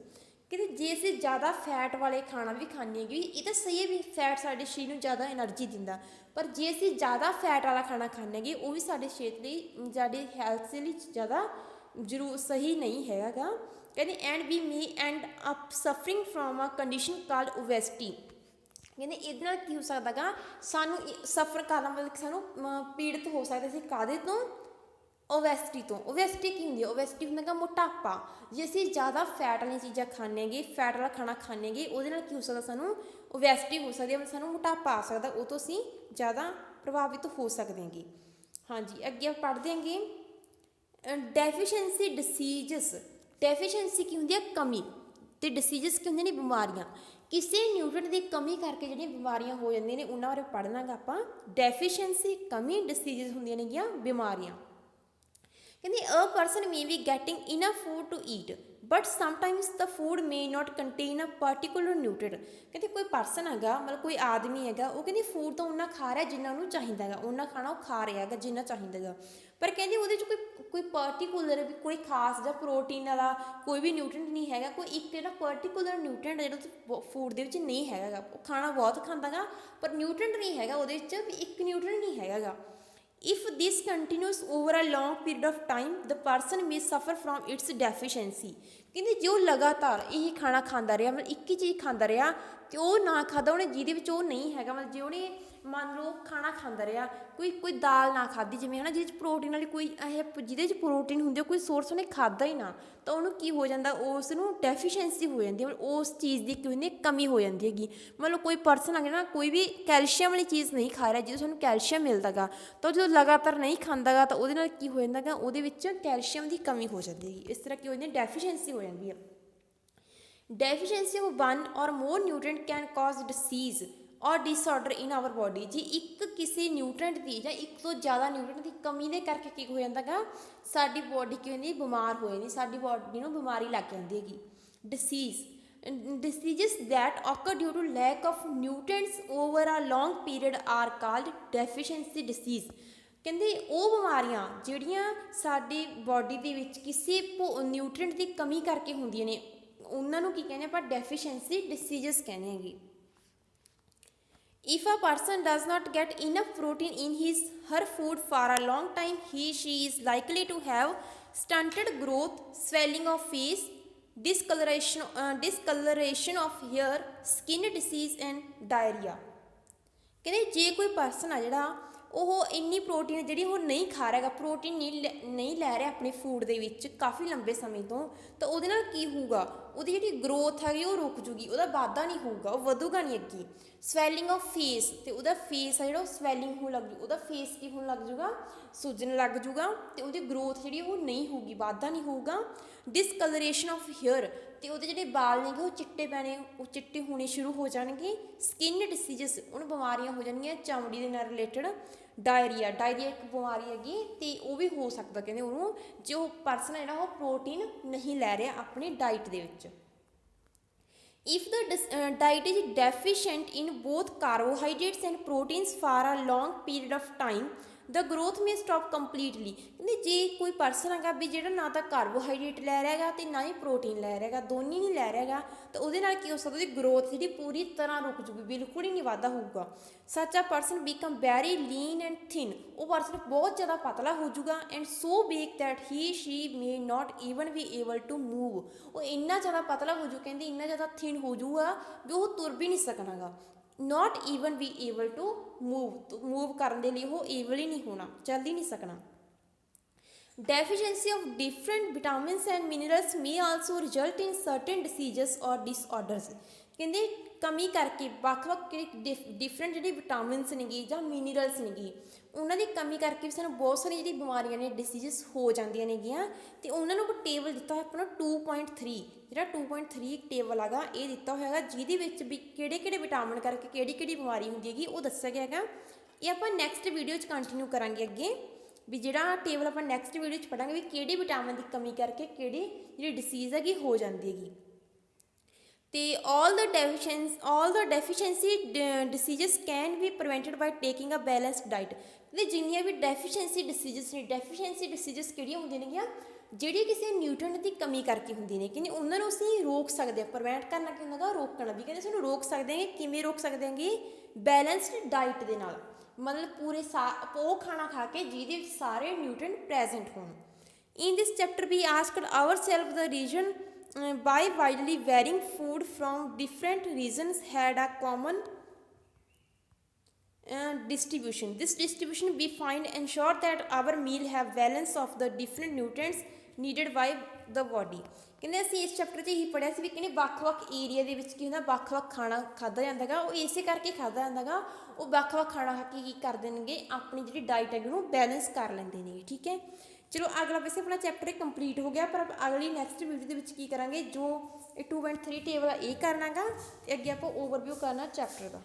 ਕਹਿੰਦੇ ਜੇ ਅਸੀਂ ਜ਼ਿਆਦਾ ਫੈਟ ਵਾਲੇ ਖਾਣਾ ਵੀ ਖਾਂਦੇ ਹੈਗੇ, ਇਹ ਤਾਂ ਸਹੀ ਹੈ ਵੀ ਫੈਟ ਸਾਡੇ ਸਰੀਰ ਨੂੰ ਜ਼ਿਆਦਾ ਐਨਰਜੀ ਦਿੰਦਾ, ਪਰ ਜੇ ਅਸੀਂ ਜ਼ਿਆਦਾ ਫੈਟ ਵਾਲਾ ਖਾਣਾ ਖਾਂਦੇ ਹੈਗੇ ਉਹ ਵੀ ਸਾਡੇ ਸਿਹਤ ਲਈ, ਸਾਡੀ ਹੈਲਥ ਦੇ ਲਈ ਜ਼ਿਆਦਾ ਸਹੀ ਨਹੀਂ ਹੈਗਾ ਗਾ। ਕਹਿੰਦੇ and we may end up suffering from a condition called obesity. ਕਹਿੰਦੇ ਇਹਦੇ ਨਾਲ ਕੀ ਹੋ ਸਕਦਾ ਗਾ, ਸਾਨੂੰ ਸਫਰ ਕਰਨਾ ਮਤਲਬ ਸਾਨੂੰ ਪੀੜਤ ਹੋ ਸਕਦੇ ਅਸੀਂ ਕਾਹਦੇ ਤੋਂ, ਓਬੈਸਿਟੀ ਤੋਂ। ਓਬੈਸਿਟੀ ਕੀ ਹੁੰਦੀ ਹੈ, ਓਬੈਸਿਟੀ ਹੁੰਦਾ ਗਾ ਮੋਟਾਪਾ। ਜੇ ਅਸੀਂ ਜ਼ਿਆਦਾ ਫੈਟ ਵਾਲੀਆਂ ਚੀਜ਼ਾਂ ਖਾਂਦੇ ਹੈਗੇ, ਫੈਟ ਵਾਲਾ ਖਾਣਾ ਖਾਂਦੇ ਹੈਗੇ, ਉਹਦੇ ਨਾਲ ਕੀ ਹੋ ਸਕਦਾ, ਸਾਨੂੰ ਓਬੈਸਿਟੀ ਹੋ ਸਕਦੀ ਹੈ, ਸਾਨੂੰ ਮੋਟਾਪਾ ਆ ਸਕਦਾ, ਉਹ ਤੋਂ ਅਸੀਂ ਜ਼ਿਆਦਾ ਪ੍ਰਭਾਵਿਤ ਹੋ ਸਕਦੇ ਹੈਗੇ। ਹਾਂਜੀ ਅੱਗੇ ਆਪਾਂ ਪੜ੍ਹਦੇ ਹੈਗੇ ਡੈਫੀਸ਼ੀਐਂਸੀ ਡਿਸੀਜ਼ਸ। ਡੈਫੀਸ਼ੀਐਂਸੀ ਕੀ ਹੁੰਦੀ ਹੈ, ਕਮੀ, ਅਤੇ ਡਿਸੀਜ਼ਸ ਕੀ ਹੁੰਦੀਆਂ ਨੇ, ਬਿਮਾਰੀਆਂ। ਕਿਸੇ ਨਿਊਟ੍ਰੀਐਂਟ ਦੀ ਕਮੀ ਕਰਕੇ ਜਿਹੜੀਆਂ ਬਿਮਾਰੀਆਂ ਹੋ ਜਾਂਦੀਆਂ ਨੇ ਉਹਨਾਂ ਬਾਰੇ ਪੜ੍ਹਨਾ ਗਾ ਆਪਾਂ। ਡੈਫੀਸ਼ੀਐਂਸੀ ਕਮੀ, ਡਿਸੀਜ਼ਸ ਹੁੰਦੀਆਂ ਨੇਗੀਆਂ ਬਿਮਾਰੀਆਂ। ਕਹਿੰਦੇ a person may be getting enough food to eat but sometimes the food may not contain a particular nutrient. ਕਹਿੰਦੇ ਕੋਈ ਪਰਸਨ ਹੈਗਾ, ਮਤਲਬ ਕੋਈ ਆਦਮੀ ਹੈਗਾ, ਉਹ ਕਹਿੰਦੇ ਫੂਡ ਤਾਂ ਉਹਨਾਂ ਖਾ ਰਿਹਾ ਜਿੰਨਾ ਉਹਨੂੰ ਚਾਹੀਦਾ ਹੈਗਾ, ਉਹਨਾਂ ਖਾਣਾ ਉਹ ਖਾ ਰਿਹਾ ਹੈਗਾ ਜਿੰਨਾ ਚਾਹੀਦਾ ਹੈਗਾ, ਪਰ ਕਹਿੰਦੇ ਉਹਦੇ 'ਚ ਕੋਈ ਪਾਰਟੀਕੂਲਰ ਵੀ ਕੋਈ ਖਾਸ ਜਾਂ ਪ੍ਰੋਟੀਨ ਵਾਲਾ ਕੋਈ ਵੀ ਨਿਊਟ੍ਰੀਐਂਟ ਨਹੀਂ ਹੈਗਾ, ਕੋਈ ਇੱਕ ਜਿਹੜਾ ਪਾਰਟੀਕੂਲਰ ਨਿਊਟ੍ਰੀਐਂਟ ਜਿਹੜਾ ਫੂਡ ਦੇ ਵਿੱਚ ਨਹੀਂ ਹੈਗਾ ਗਾ। ਉਹ ਖਾਣਾ ਬਹੁਤ ਖਾਂਦਾ ਗਾ ਪਰ ਨਿਊਟ੍ਰੀਐਂਟ ਨਹੀਂ ਹੈਗਾ ਉਹਦੇ ਵਿੱਚ, ਵੀ ਇੱਕ ਨਿਊਟ੍ਰੀਐਂਟ ਨਹੀਂ ਹੈਗਾ ਗਾ। If this continues over a long period of time, the person may suffer from its deficiency। ਕਹਿੰਦੇ ਜੋ ਲਗਾਤਾਰ ਇਹ ਖਾਣਾ ਖਾਂਦਾ ਰਿਹਾ, ਮਤਲਬ ਇੱਕ ਹੀ ਚੀਜ਼ ਖਾਂਦਾ ਰਿਹਾ ਅਤੇ ਉਹ ਨਾ ਖਾਧਾ ਉਹਨੇ ਜਿਹਦੇ ਵਿੱਚ ਉਹ ਨਹੀਂ ਹੈਗਾ, ਮਤਲਬ ਜੇ ਉਹਨੇ ਮੰਨ ਲਓ ਖਾਣਾ ਖਾਂਦਾ ਰਿਹਾ, ਕੋਈ ਦਾਲ ਨਾ ਖਾਧੀ ਜਿਵੇਂ ਹੈ ਨਾ, ਜਿਹਦੇ 'ਚ ਪ੍ਰੋਟੀਨ ਵਾਲੀ ਕੋਈ ਇਹ ਜਿਹਦੇ 'ਚ ਪ੍ਰੋਟੀਨ ਹੁੰਦੀ ਕੋਈ ਸੋਰਸ ਉਹਨੇ ਖਾਧਾ ਹੀ ਨਾ, ਤਾਂ ਉਹਨੂੰ ਕੀ ਹੋ ਜਾਂਦਾ, ਉਸ ਨੂੰ ਡੈਫੀਸ਼ੀਐਂਸੀ ਹੋ ਜਾਂਦੀ ਹੈ, ਉਸ ਚੀਜ਼ ਦੀ ਕੀ ਹੁੰਦੀ ਕਮੀ ਹੋ ਜਾਂਦੀ ਹੈਗੀ। ਮਤਲਬ ਕੋਈ ਪਰਸਨ ਆ ਨਾ ਕੋਈ ਵੀ ਕੈਲਸ਼ੀਅਮ ਵਾਲੀ ਚੀਜ਼ ਨਹੀਂ ਖਾ ਰਿਹਾ ਜਿਹਦੇ ਸਾਨੂੰ ਕੈਲਸ਼ੀਅਮ ਮਿਲਦਾ ਗਾ, ਤਾਂ ਜਦੋਂ ਲਗਾਤਾਰ ਨਹੀਂ ਖਾਂਦਾ ਗਾ ਤਾਂ ਉਹਦੇ ਨਾਲ ਕੀ ਹੋ ਜਾਂਦਾ ਗਾ, ਉਹਦੇ ਵਿੱਚ ਕੈਲਸ਼ੀਅਮ ਦੀ ਕਮੀ ਹੋ ਜਾਂਦੀ ਹੈਗੀ। ਇਸ ਤਰ੍ਹਾਂ ਕੀ ਹੋ ਜਾਂਦੀ, ਡੈਫੀਸ਼ੀਐਂਸੀ ਹੋ ਜਾਂਦੀ ਹੈ। ਡੈਫੀਸ਼ੀਐਂਸੀ ਆਫ ਵਨ ਔਰ ਮੋਰ ਨਿਊਟ੍ਰੀਐਂਟ ਕੈਨ ਕਾਜ਼ ਡਿਸੀਜ਼ ਔਰ ਡਿਸਆਰਡਰ ਇਨ ਆਵਰ ਬੋਡੀ। ਜੇ ਇੱਕ ਕਿਸੇ ਨਿਊਟ੍ਰੀਐਂਟ ਦੀ ਜਾਂ ਇੱਕ ਤੋਂ ਜ਼ਿਆਦਾ ਨਿਊਟ੍ਰੀਐਂਟ ਦੀ ਕਮੀ ਦੇ ਕਰਕੇ ਕੀ ਹੋ ਜਾਂਦਾ ਗਾ, ਸਾਡੀ ਬੋਡੀ ਕੀ ਹੁੰਦੀ ਬਿਮਾਰ ਹੋ ਜਾਂਦੀ, ਸਾਡੀ ਬੋਡੀ ਨੂੰ ਬਿਮਾਰੀ ਲੱਗ ਜਾਂਦੀ ਹੈਗੀ। Disease diseases that occur due to lack of nutrients over a long period are called deficiency disease। ਕਹਿੰਦੇ ਉਹ ਬਿਮਾਰੀਆਂ ਜਿਹੜੀਆਂ ਸਾਡੀ ਬੋਡੀ ਦੇ ਵਿੱਚ ਕਿਸੇ ਨਿਊਟ੍ਰੀਐਂਟ ਦੀ ਕਮੀ ਕਰਕੇ ਹੁੰਦੀਆਂ ਨੇ ਉਹਨਾਂ ਨੂੰ ਕੀ ਕਹਿੰਦੇ ਆਪਾਂ ਡੈਫੀਸ਼ੀਐਂਸੀ ਡਿਸੀਜ਼ਸ ਕਹਿੰਦੇ ਹੈਗੇ। If a person does not get enough protein in his her food for a long time, she is likely to have stunted growth, swelling of face, discoloration of hair, skin disease and diarrhea। ਕਹਿੰਦੇ ਜੇ ਕੋਈ ਪਰਸਨ ਆ ਜਿਹੜਾ ਉਹ ਇੰਨੀ ਪ੍ਰੋਟੀਨ ਜਿਹੜੀ ਉਹ ਨਹੀਂ ਖਾ ਰਿਹਾ ਹੈਗਾ, ਪ੍ਰੋਟੀਨ ਨਹੀਂ ਲੈ ਰਿਹਾ ਆਪਣੇ ਫੂਡ ਦੇ ਵਿੱਚ ਕਾਫੀ ਲੰਬੇ ਸਮੇਂ ਤੋਂ, ਤਾਂ ਉਹਦੇ ਨਾਲ ਕੀ ਹੋਊਗਾ, ਉਹਦੀ ਜਿਹੜੀ ਗਰੋਥ ਹੈਗੀ ਉਹ ਰੁਕ ਜੂਗੀ, ਉਹਦਾ ਵਾਧਾ ਨਹੀਂ ਹੋਊਗਾ, ਉਹ ਵਧੂਗਾ ਨਹੀਂ ਅੱਗੇ। ਸਵੈਲਿੰਗ ਆਫ ਫੇਸ, ਤੇ ਉਹਦਾ ਫੇਸ ਆ ਜਿਹੜਾ ਉਹ ਸਵੈਲਿੰਗ ਹੋਣ ਲੱਗ ਜੂ, ਉਹਦਾ ਫੇਸ ਕੀ ਹੋਣ ਲੱਗ ਜੂਗਾ, ਸੁੱਜਣ ਲੱਗ ਜੂਗਾ, ਤੇ ਉਹਦੀ ਗਰੋਥ ਜਿਹੜੀ ਉਹ ਨਹੀਂ ਹੋਊਗੀ, ਵਾਧਾ ਨਹੀਂ ਹੋਊਗਾ। ਡਿਸਕਲਰੇਸ਼ਨ ਆਫ ਹੇਅਰ, ਤੇ ਉਹਦੇ ਜਿਹੜੇ ਵਾਲ ਨੇਗੇ ਉਹ ਚਿੱਟੇ ਪੈਣੇ, ਉਹ ਚਿੱਟੇ ਹੋਣੇ ਸ਼ੁਰੂ ਹੋ ਜਾਣਗੇ। ਸਕਿਨ ਡਿਸੀਜ਼ਸ, ਉਹਨੂੰ ਬਿਮਾਰੀਆਂ ਹੋ ਜਾਣਗੀਆਂ ਚਮੜੀ ਦੇ ਨਾਲ ਰਿਲੇਟਡ। ਡਾਇਰੀਆ, ਡਾਇਰੀਆ ਇੱਕ ਬਿਮਾਰੀ ਹੈਗੀ, ਤੇ ਉਹ ਵੀ ਹੋ ਸਕਦਾ ਕਹਿੰਦੇ ਉਹਨੂੰ ਜੇ ਉਹ ਪਰਸਨ ਹੈ ਜਿਹੜਾ ਉਹ ਪ੍ਰੋਟੀਨ ਨਹੀਂ ਲੈ ਰਿਹਾ ਆਪਣੀ ਡਾਈਟ ਦੇ ਵਿੱਚ। If the diet is deficient in both carbohydrates and proteins for a long period of time, the growth may stop completely। ਕਹਿੰਦੇ ਜੇ ਕੋਈ ਪਰਸਨ ਹੈਗਾ ਵੀ ਜਿਹੜਾ ਨਾ ਤਾਂ ਕਾਰਬੋਹਾਈਡਰੇਟ ਲੈ ਰਿਹਾ ਹੈਗਾ ਤੇ ਨਾ ਹੀ ਪ੍ਰੋਟੀਨ ਲੈ ਰਿਹਾ ਹੈਗਾ, ਦੋਨੇ ਨਹੀਂ ਲੈ ਰਿਹਾ ਹੈਗਾ, ਤਾਂ ਉਹਦੇ ਨਾਲ ਕੀ ਹੋ ਸਕਦਾ, ਉਹਦੀ ਗਰੋਥ ਜਿਹੜੀ ਪੂਰੀ ਤਰ੍ਹਾਂ ਰੁਕ ਜੂਗੀ, ਬਿਲਕੁਲ ਹੀ ਨਹੀਂ ਵਾਧਾ ਹੋਊਗਾ। Such a person become very lean and thin, ਉਹ ਪਰਸਨ ਬਹੁਤ ਜ਼ਿਆਦਾ ਪਤਲਾ ਹੋ ਜਾਊਗਾ। And so weak that she may not even be able to move, ਉਹ ਇੰਨਾ ਜ਼ਿਆਦਾ ਪਤਲਾ ਹੋ ਜੂ, ਕਹਿੰਦੇ ਇੰਨਾ ਜ਼ਿਆਦਾ ਥਿਨ ਹੋ ਜੂਗਾ ਵੀ ਉਹ ਤੁਰ ਵੀ ਨਹੀਂ ਸਕਣਾਗਾ। not even be able to move ਕਰਨ ਦੇ ਲਈ ਉਹ ਏਬਲ ਹੀ ਨਹੀਂ ਹੋਣਾ, ਚੱਲ ਹੀ ਨਹੀਂ ਸਕਣਾ। deficiency of different vitamins and minerals may also result in certain diseases or disorders। ਕਹਿੰਦੇ ਕਮੀ ਕਰਕੇ ਵੱਖ-ਵੱਖ ਡਿਫਰੈਂਟ ਜਿਹੜੇ ਵਿਟਾਮਿਨਸ ਨੇਗੇ ਜਾਂ ਮਿਨਰਲਸ ਨੇਗੇ ਉਹਨਾਂ ਦੀ ਕਮੀ ਕਰਕੇ ਵੀ ਸਾਨੂੰ ਬਹੁਤ ਸਾਰੀਆਂ ਜਿਹੜੀ ਬਿਮਾਰੀਆਂ ਨੇ ਡਿਸੀਜ਼ਸ ਹੋ ਜਾਂਦੀਆਂ ਨੇਗੀਆਂ। ਅਤੇ ਉਹਨਾਂ ਨੂੰ ਇੱਕ ਟੇਬਲ ਦਿੱਤਾ ਹੋਇਆ ਆਪਣਾ 2.3, ਜਿਹੜਾ 2.3 ਟੇਬਲ ਹੈਗਾ ਇਹ ਦਿੱਤਾ ਹੋਇਆ ਹੈਗਾ, ਜਿਹਦੇ ਵਿੱਚ ਵੀ ਕਿਹੜੇ ਵਿਟਾਮਿਨ ਕਰਕੇ ਕਿਹੜੀ ਬਿਮਾਰੀ ਹੁੰਦੀ ਹੈਗੀ ਉਹ ਦੱਸਿਆ ਗਿਆ ਹੈਗਾ। ਇਹ ਆਪਾਂ ਨੈਕਸਟ ਵੀਡੀਓ 'ਚ ਕੰਟੀਨਿਊ ਕਰਾਂਗੇ ਅੱਗੇ, ਵੀ ਜਿਹੜਾ ਟੇਬਲ ਆਪਾਂ ਨੈਕਸਟ ਵੀਡੀਓ 'ਚ ਪੜ੍ਹਾਂਗੇ ਵੀ ਕਿਹੜੇ ਵਿਟਾਮਿਨ ਦੀ ਕਮੀ ਕਰਕੇ ਕਿਹੜੀ ਜਿਹੜੀ ਡਿਸੀਜ਼ ਹੈਗੀ ਹੋ ਜਾਂਦੀ ਹੈਗੀ। ਤੇ all the deficiency diseases can be prevented by taking a balanced diet। ਤੇ ਜਿੰਨੀਆਂ ਵੀ ਡੈਫੀਸ਼ੀਐਂਸੀ ਡਿਸੀਜ਼ਸ ਨੇ, ਡੈਫੀਸ਼ੀਐਂਸੀ ਡਿਸੀਜ਼ਸ ਕਿਹੜੀਆਂ ਹੁੰਦੀਆਂ ਨੇਗੀਆਂ, ਜਿਹੜੀ ਕਿਸੇ ਨਿਊਟ੍ਰੀਐਂਟ ਦੀ ਕਮੀ ਕਰਕੇ ਹੁੰਦੀ ਨੇ, ਕਹਿੰਦੇ ਉਹਨਾਂ ਨੂੰ ਅਸੀਂ ਰੋਕ ਸਕਦੇ ਹਾਂ। ਪ੍ਰੀਵੈਂਟ ਕਰਨਾ ਕੀ ਹੁੰਦਾ ਗਾ, ਰੋਕਣਾ ਵੀ, ਕਹਿੰਦੇ ਸਾਨੂੰ ਰੋਕ ਸਕਦੇ ਹਾਂ। ਕਿਵੇਂ ਰੋਕ ਸਕਦੇ ਹਾਂਗੇ, ਬੈਲੈਂਸਡ ਡਾਈਟ ਦੇ ਨਾਲ, ਮਤਲਬ ਪੂਰੇ ਉਹ ਖਾਣਾ ਖਾ ਕੇ ਜਿਹਦੇ ਵਿੱਚ ਸਾਰੇ ਨਿਊਟ੍ਰੀਐਂਟ ਪ੍ਰੈਜ਼ੈਂਟ ਹੋਣ। In this chapter we asked ourselves the reason why widely varying food from different regions had a common distribution। This distribution we find ensure that our meal have balance of the different nutrients needed by the body। ਕਹਿੰਦੇ ਅਸੀਂ ਇਸ ਚੈਪਟਰ 'ਚ ਇਹੀ ਪੜ੍ਹਿਆ ਸੀ ਵੀ ਕਹਿੰਦੇ ਵੱਖ-ਵੱਖ ਏਰੀਆ ਦੇ ਵਿੱਚ ਕੀ ਹੁੰਦਾ, ਵੱਖ-ਵੱਖ ਖਾਣਾ ਖਾਧਾ ਜਾਂਦਾ ਗਾ, ਉਹ ਇਸੇ ਕਰਕੇ ਖਾਧਾ ਜਾਂਦਾ ਗਾ, ਉਹ ਵੱਖ-ਵੱਖ ਖਾਣਾ ਖਾ ਕੇ ਕੀ ਕਰਦੇ ਨੇਗੇ, ਆਪਣੀ ਜਿਹੜੀ ਡਾਈਟ ਹੈਗੀ ਉਹਨੂੰ ਬੈਲੈਂਸ ਕਰ ਲੈਂਦੇ ਨੇ। ਠੀਕ ਹੈ, ਚਲੋ ਅਗਲਾ ਵੈਸੇ ਆਪਣਾ ਚੈਪਟਰ ਕੰਪਲੀਟ ਹੋ ਗਿਆ, ਪਰ ਅਗਲੀ ਨੈਕਸਟ ਵੀਡੀਓ ਦੇ ਵਿੱਚ ਕੀ ਕਰਾਂਗੇ, ਜੋ ਇਹ 2.3 ਟੇਬਲ ਆ ਇਹ ਕਰਨਾ ਗਾ, ਅਤੇ ਅੱਗੇ ਆਪਾਂ ਓਵਰਵਿਊ ਕਰਨਾ ਚੈਪਟਰ ਦਾ।